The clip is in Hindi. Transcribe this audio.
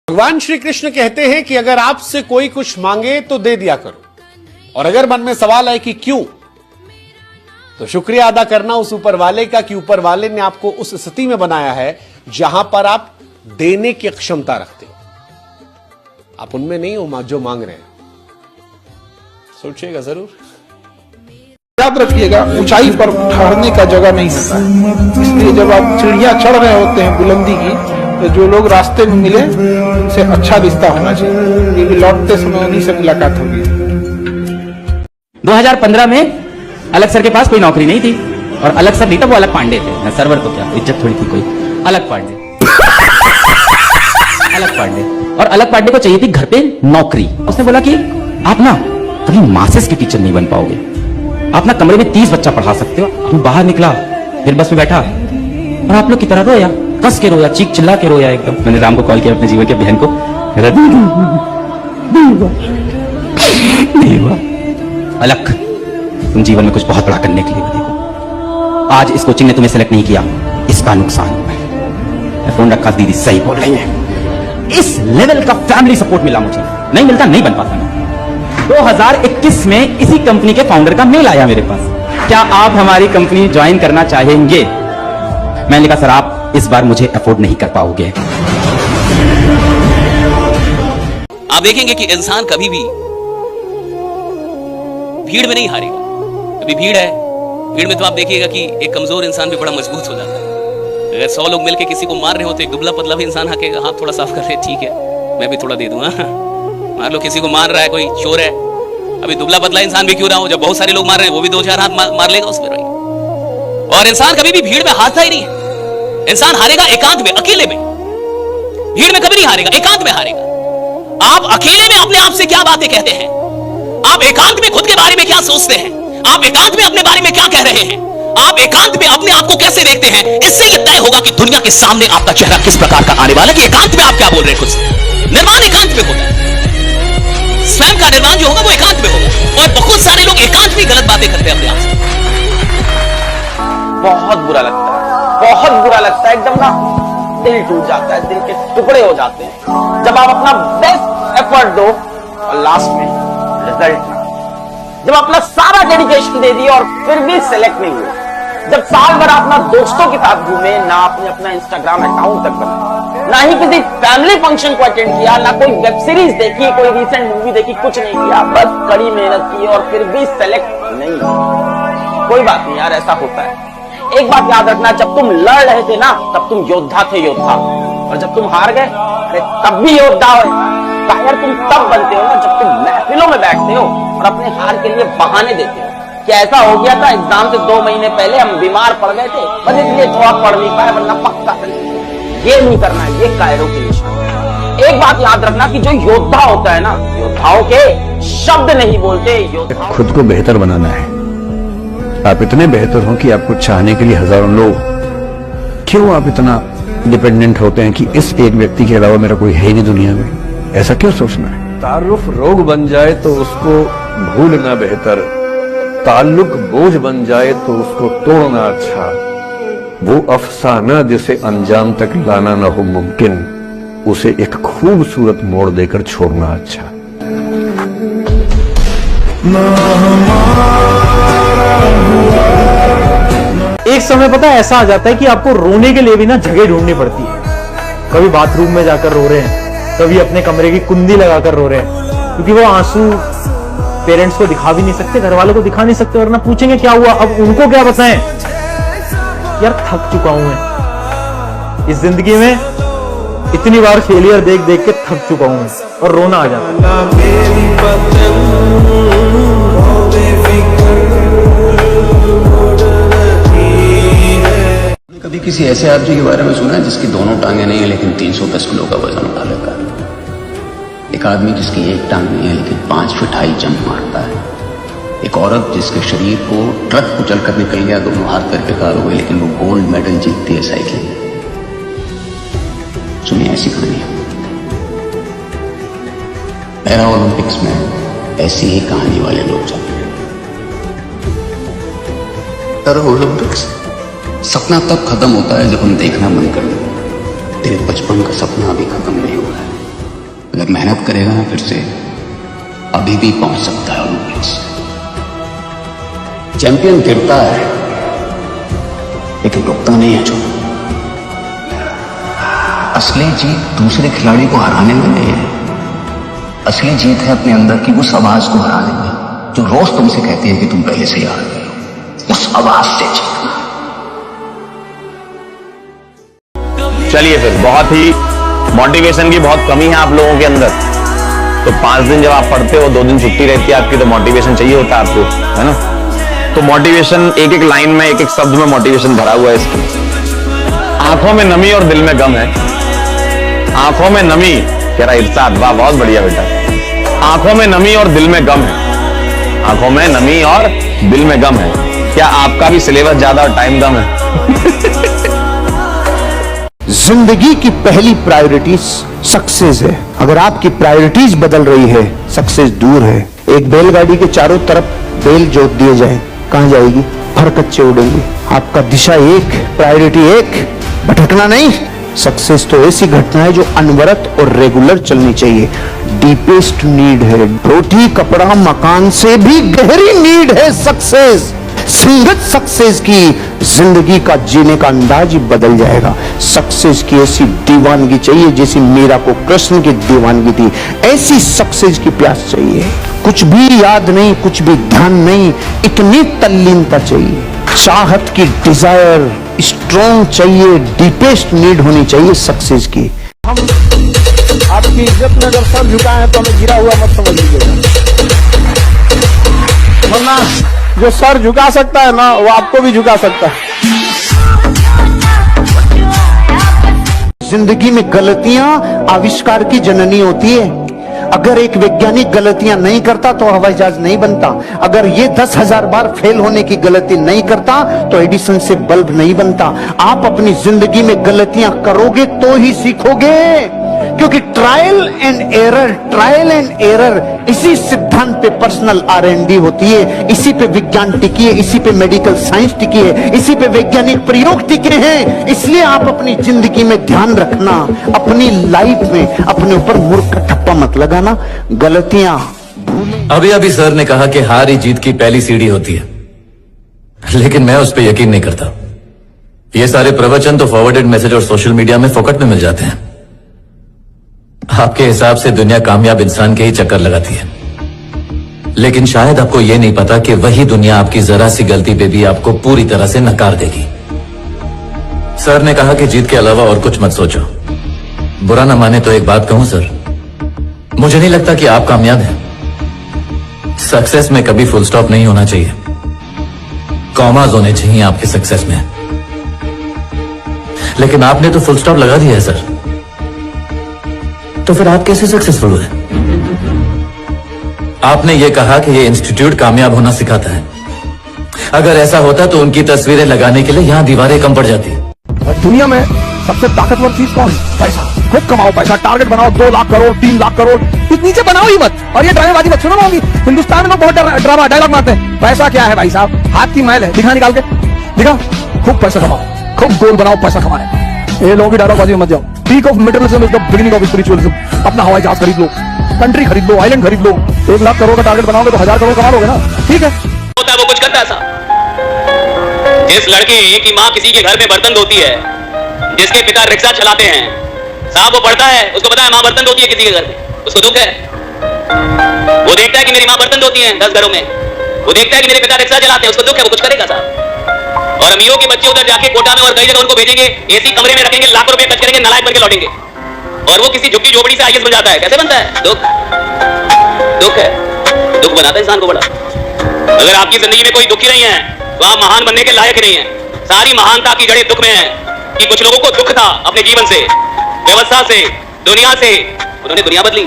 भगवान श्री कृष्ण कहते हैं कि अगर आपसे कोई कुछ मांगे तो दे दिया करो, और अगर मन में सवाल आए कि क्यों, तो शुक्रिया अदा करना उस ऊपर वाले का कि ऊपर वाले ने आपको उस स्थिति में बनाया है जहां पर आप देने की क्षमता रखते हो। आप उनमें नहीं हो जो मांग रहे हैं। सोचिएगा जरूर। याद रखिएगा, ऊंचाई पर ठहरने का जगह नहीं होता है, इसलिए जब आप सीढ़ियां चढ़ रहे होते हैं बुलंदी की, तो जो लोग रास्ते में मिले उनसे अच्छा रिश्ता होना चाहिए, क्योंकि लौटते समय उन्हीं से मुलाकात होगी। 2015 में अलग सर के पास कोई नौकरी नहीं थी, और अलग सर नहीं था, वो अलग पांडे थे। सर्वर को क्या इज्जत थोड़ी थी, कोई अलग पांडे अलग पांडे, और अलग पांडे को चाहिए थी घर पे नौकरी। उसने बोला कि आप ना कभी मासेस के टीचर नहीं बन पाओगे, आप ना कमरे में 30 बच्चा पढ़ा सकते हो। तू बाहर निकला, फिर बस में बैठा और आप लोग की तरह रोया, कस के रोया, चीख चिल्ला के रोया एकदम। मैंने राम को कॉल किया, अपने जीवन के बहन को, अलग तुम जीवन में कुछ बहुत बड़ा करने के लिए बने हो। आज इस कोचिंग ने तुम्हें सेलेक्ट नहीं किया, इसका नुकसान हुआ है। मैं फोन रखा, दीदी सही बोल रही है। इस लेवल का फैमिली सपोर्ट मिला मुझे, नहीं मिलता नहीं बन पाता मैं। 2021 में इसी कंपनी के फाउंडर का मेल आया मेरे पास, क्या आप हमारी कंपनी ज्वाइन करना चाहेंगे? मैंने लिखा, सर आप इस बार मुझे अफोर्ड नहीं कर पाओगे। आप देखेंगे कि इंसान कभी भी भीड़ में नहीं हारेगा। अभी भीड़ है, भीड़ में तो आप देखिएगा कि एक कमजोर इंसान भी बड़ा मजबूत हो जाता है। अगर 100 लोग मिलकर किसी को मार रहे हो तो एक दुबला पतला भी इंसान आके हाथ थोड़ा साफ कर रहे, ठीक है मैं भी थोड़ा दे दूंगा। मान लो किसी को मार रहा है कोई चोर है, अभी दुबला पतला इंसान भी क्यों ना हो, जब बहुत सारे लोग मार रहे हैं वो भी 2-4 हाथ मार लेगा उस पर। और इंसान कभी भी भीड़ में हारता ही नहीं है। इंसान हारेगा एकांत में, अकेले में। भीड़ में कभी नहीं हारेगा, एकांत में हारेगा। आप अकेले में अपने आप से क्या बातें कहते हैं, आप एकांत में खुद के बारे में क्या सोचते हैं, आप एकांत में अपने बारे में क्या कह रहे हैं, आप एकांत में अपने आप को कैसे देखते हैं, इससे यह तय होगा कि दुनिया के सामने आपका चेहरा किस प्रकार का आने वाला है। कि एकांत में आप क्या बोल रहे हैं, खुद निर्माण एकांत में होता है। स्वयं का निर्माण जो होगा वो एकांत में होगा, और बहुत सारे लोग एकांत में गलत बातें करते हैं अपने आप से। बहुत बुरा लगता है, बहुत बुरा लगता है, एकदम ना दिल टूट जाता है, दिल के टुकड़े हो जाते हैं जब आप अपना बेस्ट एफर्ट दो और लास्ट में रिजल्ट ना, जब अपना सारा डेडिकेशन दे दिया और फिर भी सिलेक्ट नहीं हुए, जब साल भर अपना दोस्तों के साथ घूमे, ना आपने अपना इंस्टाग्राम अकाउंट तक बनाया, ना ही किसी फैमिली फंक्शन को अटेंड किया, ना कोई वेब सीरीज देखी, कोई रिसेंट मूवी देखी, कुछ नहीं किया, बस कड़ी मेहनत की और फिर भी सिलेक्ट नहीं। कोई बात नहीं यार, ऐसा होता है। एक बात याद रखना, जब तुम लड़ रहे थे ना तब तुम योद्धा थे, योद्धा, और जब तुम हार गए अरे तब भी योद्धा हो। शायर तुम तब बनते हो ना जब तुम महफिलों में बैठते हो और अपने हार के लिए बहाने देते हो कि ऐसा हो गया था, एग्जाम से 2 महीने पहले हम बीमार पड़ गए थे, बस इसलिए थोड़ा पढ़ नहीं पाए, वरना पक्का। ये नहीं करना, ये कायरों की निशानी। एक बात याद रखना कि जो योद्धा होता है ना, योद्धाओं के शब्द नहीं बोलते, योद्धा खुद को बेहतर बनाना है। आप इतने बेहतर हो कि आपको चाहने के लिए हजारों लोग, क्यों आप इतना डिपेंडेंट होते हैं कि इस एक व्यक्ति के अलावा मेरा कोई है नहीं दुनिया में? ऐसा क्यों सोचना है? तारुफ रोग बन जाए तो उसको भूलना बेहतर, ताल्लुक बोझ बन जाए तो उसको तोड़ना अच्छा, वो अफसाना जिसे अंजाम तक लाना न हो मुमकिन, उसे एक खूबसूरत मोड़ देकर छोड़ना अच्छा। एक समय पता है ऐसा आ जाता है कि आपको रोने के लिए भी ना जगह ढूंढनी पड़ती है। कभी बाथरूम में जाकर रो रहे हैं, कभी अपने कमरे की कुंडी लगाकर रो रहे हैं, क्योंकि वो आंसू पेरेंट्स को दिखा भी नहीं सकते, घर वालों को दिखा नहीं सकते, वरना पूछेंगे क्या हुआ, अब उनको क्या बताएं। यार थक चुका हूं मैं इस जिंदगी में, इतनी बार फेलियर देख देख के थक चुका हूं और रोना आ जाता है। कभी किसी ऐसे आदमी के बारे में सुना है जिसकी दोनों टांगे नहीं है लेकिन 310 किलो का वजन उठा लेता है? एक आदमी जिसकी एक टांग नहीं है लेकिन 5 फीट हाई जंप मारता है? एक औरत जिसके शरीर को ट्रक कुचल कर निकल गया, दोनों हाथ पैर बेकार हो गए, लेकिन वो गोल्ड मेडल जीतती है साइकिलिंग में। सुनिए ऐसी कहानी। पैरा ओलंपिक्स में ऐसी ही कहानी वाले लोग जाते हैं। पैरा ओलंपिक्स सपना तब खत्म होता है जब हम देखना बंद कर दें। तेरे बचपन का सपना अभी खत्म नहीं हुआ है। अगर मेहनत करेगा ना फिर से अभी भी पहुंच सकता है ओलंपिक्स। चैंपियन गिरता है लेकिन रुकता नहीं है। जो असली जीत दूसरे खिलाड़ी को हराने में नहीं है, असली जीत है अपने अंदर की उस आवाज को हराने में जो रोज तुमसे कहती है कि तुम पहले से ही हार गए हो। उस आवाज से जीतना। चलिए फिर, बहुत ही मोटिवेशन की बहुत कमी है आप लोगों के अंदर। तो 5 दिन जब आप पढ़ते हो, 2 दिन छुट्टी रहती है आपकी, तो मोटिवेशन चाहिए होता है आपको, है ना। तो मोटिवेशन एक एक लाइन में, एक एक शब्द में मोटिवेशन भरा हुआ है इसकी। आंखों में नमी और दिल में गम है। आंखों में नमी, कह रहा इरशाद, वाह बहुत बढ़िया बेटा। आंखों में नमी और दिल में गम है। आंखों में नमी और दिल में गम है। क्या आपका भी सिलेबस ज्यादा और टाइम कम है? जिंदगी की पहली प्रायोरिटी सक्सेस है। अगर आपकी प्रायोरिटीज बदल रही है, सक्सेस दूर है। एक बैलगाड़ी के चारों तरफ बेल जोत दिए जाए, कहां जाएगी? फर कच्चे उड़ेंगे। आपका दिशा एक, प्रायोरिटी एक, भटकना नहीं। सक्सेस तो ऐसी घटना है जो अनवरत और रेगुलर चलनी चाहिए। डीपेस्ट नीड है। रोटी कपड़ा मकान से भी गहरी नीड है सक्सेस। संगत सक्सेस की जिंदगी का जीने का अंदाज ही बदल जाएगा। सक्सेस की ऐसी दीवानगी चाहिए जैसी मीरा को कृष्ण की दीवानगी थी, ऐसी सक्सेस की प्यास चाहिए। कुछ भी याद नहीं, कुछ भी ध्यान नहीं, इतनी तल्लीनता चाहिए। चाहत की डिजायर स्ट्रॉन्ग चाहिए, डीपेस्ट नीड होनी चाहिए सक्सेस की। हम आपकी इज्जत में अगर सर झुकाए हैं तो हमें गिरा हुआ मत समझ लीजिएगा, वरना जो सर झुका सकता है ना, वो आपको भी झुका सकता है। जिंदगी में गलतियां आविष्कार की जननी होती है। अगर एक वैज्ञानिक गलतियां नहीं करता तो हवाई जहाज नहीं बनता। अगर ये 10,000 बार फेल होने की गलती नहीं करता तो एडिसन से बल्ब नहीं बनता। आप अपनी जिंदगी में गलतियां करोगे तो ही सीखोगे, क्योंकि ट्रायल एंड एरर इसी सिद्धांत पे पर्सनल R&D होती है। इसी पे विज्ञान टिकी है, इसी पे मेडिकल साइंस टिकी है, इसी पे वैज्ञानिक प्रयोग टिके हैं। इसलिए आप अपनी जिंदगी में ध्यान रखना, अपनी लाइफ में अपने ऊपर मूर्ख का ठप्पा मत लगाना। गलतियां अभी अभी सर ने कहा कि हार ही जीत की पहली सीढ़ी होती है, लेकिन मैं उस पर यकीन नहीं करता। ये सारे प्रवचन तो फॉरवर्डेड मैसेज और सोशल मीडिया में फोकट में मिल जाते हैं। आपके हिसाब से दुनिया कामयाब इंसान के ही चक्कर लगाती है, लेकिन शायद आपको यह नहीं पता कि वही दुनिया आपकी जरा सी गलती पे भी आपको पूरी तरह से नकार देगी। सर ने कहा कि जीत के अलावा और कुछ मत सोचो। बुरा ना माने तो एक बात कहूं सर, मुझे नहीं लगता कि आप कामयाब हैं। सक्सेस में कभी फुल स्टॉप नहीं होना चाहिए, कॉमास होने चाहिए आपके सक्सेस में। लेकिन आपने तो फुल स्टॉप लगा दिया है सर, तो फिर आप कैसे सक्सेसफुल हुए? आपने ये कहा कि ये इंस्टीट्यूट कामयाब होना सिखाता है। अगर ऐसा होता तो उनकी तस्वीरें लगाने के लिए यहां दीवारें कम पड़ जाती। दुनिया में सबसे ताकतवर चीज कौन? पैसा। खूब कमाओ पैसा, टारगेट बनाओ 2 लाख करोड़ 3 लाख करोड़, इस नीचे बनाओ ही मत। और ये ड्रामेबाजी मत सुनो होगी। हिंदुस्तान में लोग बहुत ड्रामा डायलॉग मारते हैं। पैसा क्या है भाई साहब? हाथ की मैल है। दिखा निकाल के दिखा। खूब पैसा कमाओ, खूब गोल बनाओ, पैसा कमाए। ये लोगों की डायलॉगबाजी मत जाओ। Peak of materialism is the beginning of spiritualism. अपना हवाई जहाज खरीद लो, कंट्री खरीद लो, आइलैंड खरीद लो। 1 लाख करोड़ का टारगेट बनाओगे तो 1000 करोड़ कमा लोगे ना। ठीक है, होता है वो कुछ करता है साहब। जिस लड़के की माँ किसी के घर में बर्तन धोती है, जिसके पिता रिक्शा चलाते हैं साहब, वो पढ़ता है, उसको पता है माँ बर्तन धोती है किसी के घर में, उसको दुख है। वो देखता है कि मेरी माँ बर्तन धोती है 10 घरों में, वो देखता है कि मेरे पिता रिक्शा चलाते हैं, उसको दुख है, वो कुछ करेगा साहब। और अमीरों के बच्चे उधर जाके कोटा में और कई जगह उनको भेजेंगे, एसी कमरे में रखेंगे, लाखों रुपए खर्च करेंगे, नालायक बनके लौटेंगे। और वो किसी झुग्गी झोपड़ी से IAS बन जाता है। कैसे बनता है? दुख है, दुख बनाता है इंसान को बड़ा। अगर आपकी जिंदगी में कोई दुखी नहीं है तो आप महान बनने के लायक नहीं है। सारी महानता की जड़ें दुख में है कि कुछ लोगों को दुख था अपने जीवन से, व्यवस्था से, दुनिया से, उन्होंने दुनिया बदली।